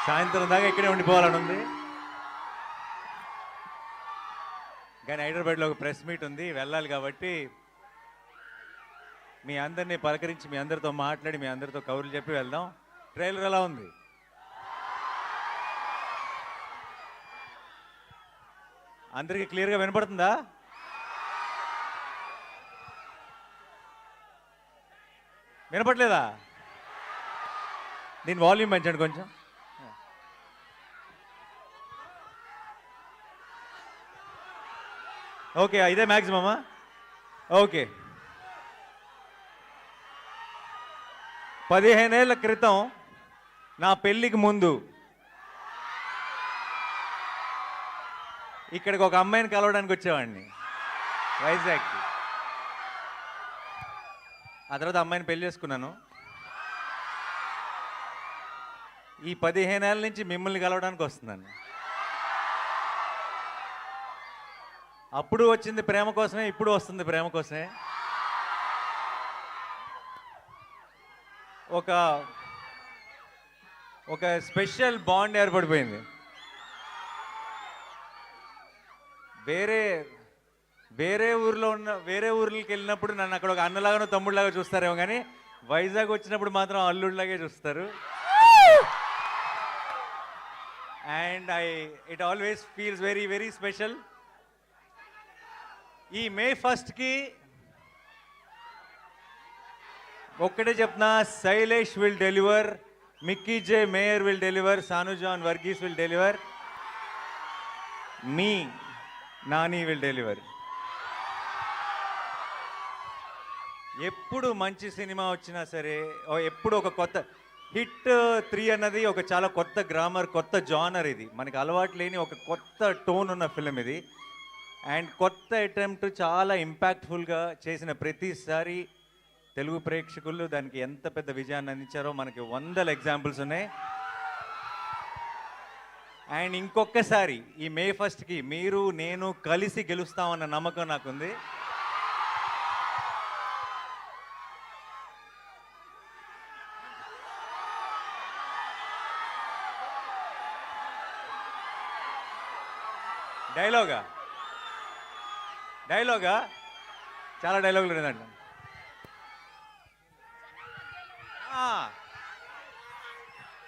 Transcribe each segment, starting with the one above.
సాయంత్రం దాకా ఇక్కడే ఉండిపోవాలని ఉంది. కానీ హైదరాబాద్లో ఒక ప్రెస్ మీట్ ఉంది, వెళ్ళాలి. కాబట్టి మీ అందరినీ పలకరించి మీ అందరితో మాట్లాడి మీ అందరితో కబుర్లు చెప్పి వెళ్దాం. ట్రైలర్ ఎలా ఉంది? అందరికీ క్లియర్గా వినపడుతుందా? వినపట్లేదా? దీని వాల్యూమ్ పెంచండి కొంచెం. ఓకే, ఇదే మ్యాక్సిమమా? ఓకే. 15 ఏళ్ల క్రితం నా పెళ్ళికి ముందు ఇక్కడికి ఒక అమ్మాయిని కలవడానికి వచ్చేవాడిని, వైజాగ్కి. ఆ తర్వాత అమ్మాయిని పెళ్లి చేసుకున్నాను. ఈ 15 ఏళ్ళ నుంచి మిమ్మల్ని కలవడానికి వస్తున్నాను. అప్పుడు వచ్చింది ప్రేమ కోసమే, ఇప్పుడు వస్తుంది ప్రేమ కోసమే. ఒక స్పెషల్ బాండ్ ఏర్పడిపోయింది. వేరే ఊర్లకి వెళ్ళినప్పుడు నన్ను అక్కడ ఒక అన్నలాగానో తమ్ముళ్ళలాగా చూస్తారేమో, కానీ వైజాగ్ వచ్చినప్పుడు మాత్రం అల్లుడిలాగే చూస్తారు. And it always feels very very special. ఈ May 1కి ఒక్కటే చెప్తున్నా, Shailesh will deliver, Mickey J Meyer will deliver, Sanu John Varghese will deliver, మీ నాని విల్ డెలివర్. ఎప్పుడు మంచి సినిమా వచ్చినా సరే, ఎప్పుడు ఒక కొత్త హిట్ 3 అన్నది ఒక చాలా కొత్త గ్రామర్, కొత్త జానర్. ఇది మనకి అలవాటు లేని ఒక కొత్త టోన్ ఉన్న ఫిలిం ఇది. అండ్ కొత్త అటెంప్ట్, చాలా ఇంపాక్ట్ఫుల్గా చేసిన ప్రతిసారి తెలుగు ప్రేక్షకులు దానికి ఎంత పెద్ద విజయాన్ని అందించారో మనకి 100 ఎగ్జాంపుల్స్ ఉన్నాయి. అండ్ ఇంకొకసారి ఈ May 1కి మీరు నేను కలిసి గెలుస్తామన్న నమ్మకం నాకుంది. డైలాగా చాలా డైలాగులు లేదండి.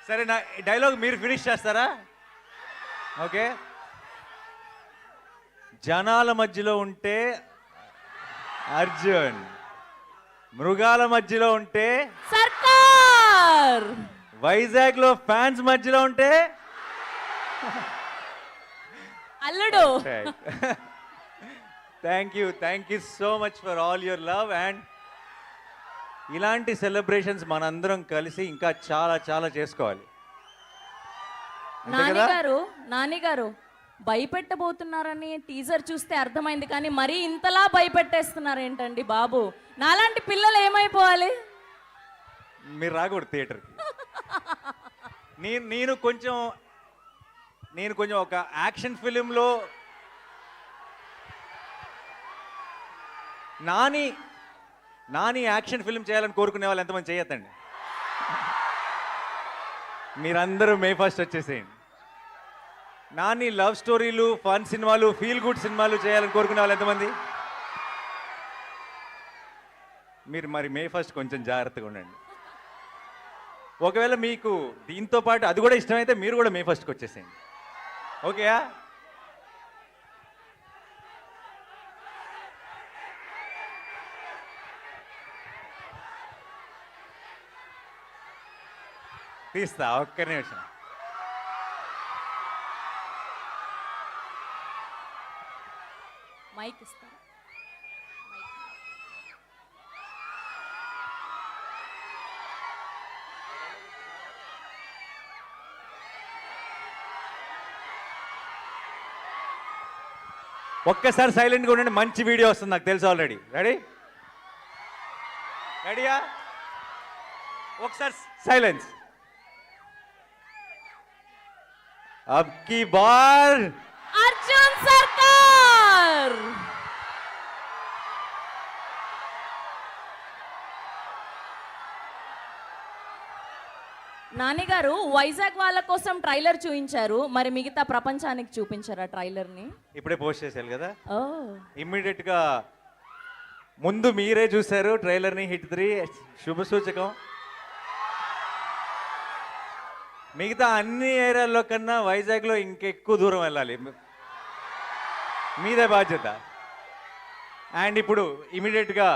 సరే, నా డైలాగ్ మీరు ఫినిష్ చేస్తారా? ఓకే. జనాల మధ్యలో ఉంటే అర్జున్, మృగాల మధ్యలో ఉంటే సర్కార్, వైజాగ్లో ఫ్యాన్స్ మధ్యలో ఉంటే అల్లుడు. Thank you so much for all your love. And ఇలాంటి సెలబ్రేషన్స్ మనందరం కలిసి ఇంకా చాలా చాలా చేసుకోవాలి. నానిగారు భయపెట్టబోతున్నారని టీజర్ చూస్తే అర్థమైంది, కానీ మరీ ఇంతలా భయపెట్టేస్తున్నారు ఏంటండి బాబు? నాలాంటి పిల్లలు ఏమైపోవాలి? మీరు రాకూడదు థియేటర్కి. నేను కొంచెం ఒక యాక్షన్ ఫిలింలో నాని యాక్షన్ ఫిల్మ్ చేయాలని కోరుకునే వాళ్ళు ఎంతమంది చేయొద్దండి. మీరందరూ May 1 వచ్చేసేయండి. నాని లవ్ స్టోరీలు, ఫన్ సినిమాలు, ఫీల్ గుడ్ సినిమాలు చేయాలని కోరుకునే వాళ్ళు ఎంతమంది? మీరు మరి May 1 కొంచెం జాగ్రత్తగా ఉండండి. ఒకవేళ మీకు దీంతో పాటు అది కూడా ఇష్టమైతే మీరు కూడా May 1కి వచ్చేసేయండి. ఓకేయా? తీస్తా, ఒక్క నిమిషం. మైక్ ఇస్తా. ఒక్కసారి సైలెంట్గా ఉండండి, మంచి వీడియో వస్తుంది నాకు తెలుసు ఆల్రెడీ. రెడీయా? ఒకసారి సైలెన్స్. अब की बार अर्जुन सरकार। నాని గారు వైజాగ్ వాళ్ళ కోసం ట్రైలర్ చూపించారు, మరి మిగతా ప్రపంచానికి చూపించారా ట్రైలర్ని? ఇప్పుడే పోస్ట్ చేశారు కదా, ఓ ఇమ్మీడియట్గా ముందు మీరే చూశారు ట్రైలర్ని. హిట్ 3 శుభ సూచకం. మిగతా అన్ని ఏరియాల్లో కన్నా వైజాగ్లో ఇంకెక్కువ దూరం వెళ్ళాలి, మీదే బాధ్యత. అండ్ ఇప్పుడు ఇమీడియట్గా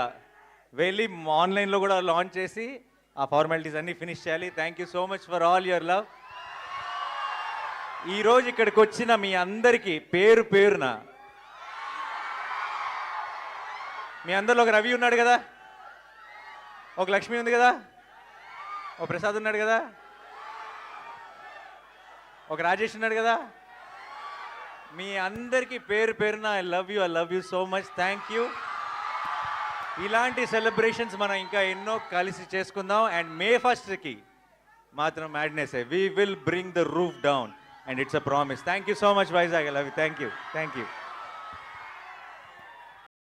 వెళ్ళి ఆన్లైన్లో కూడా లాంచ్ చేసి ఆ ఫార్మాలిటీస్ అన్నీ ఫినిష్ చేయాలి. Thank you so much for all your love. ఈరోజు ఇక్కడికి వచ్చిన మీ అందరికీ పేరు పేరున, మీ అందరిలో ఒక రవి ఉన్నాడు కదా, ఒక లక్ష్మి ఉంది కదా, ఒక ప్రసాద్ ఉన్నాడు కదా, ఒక రాజేష్ ఉన్నాడు కదా, మీ అందరికీ పేరు పేరున I love you so much. Thank you. ఇలాంటి సెలబ్రేషన్స్ మనం ఇంకా ఎన్నో కలిసి చేసుకుందాం. అండ్ మే 1st మాత్రం madness, we will bring the roof down and it's a promise. Thank you so much Vizag. I love you. Thank you.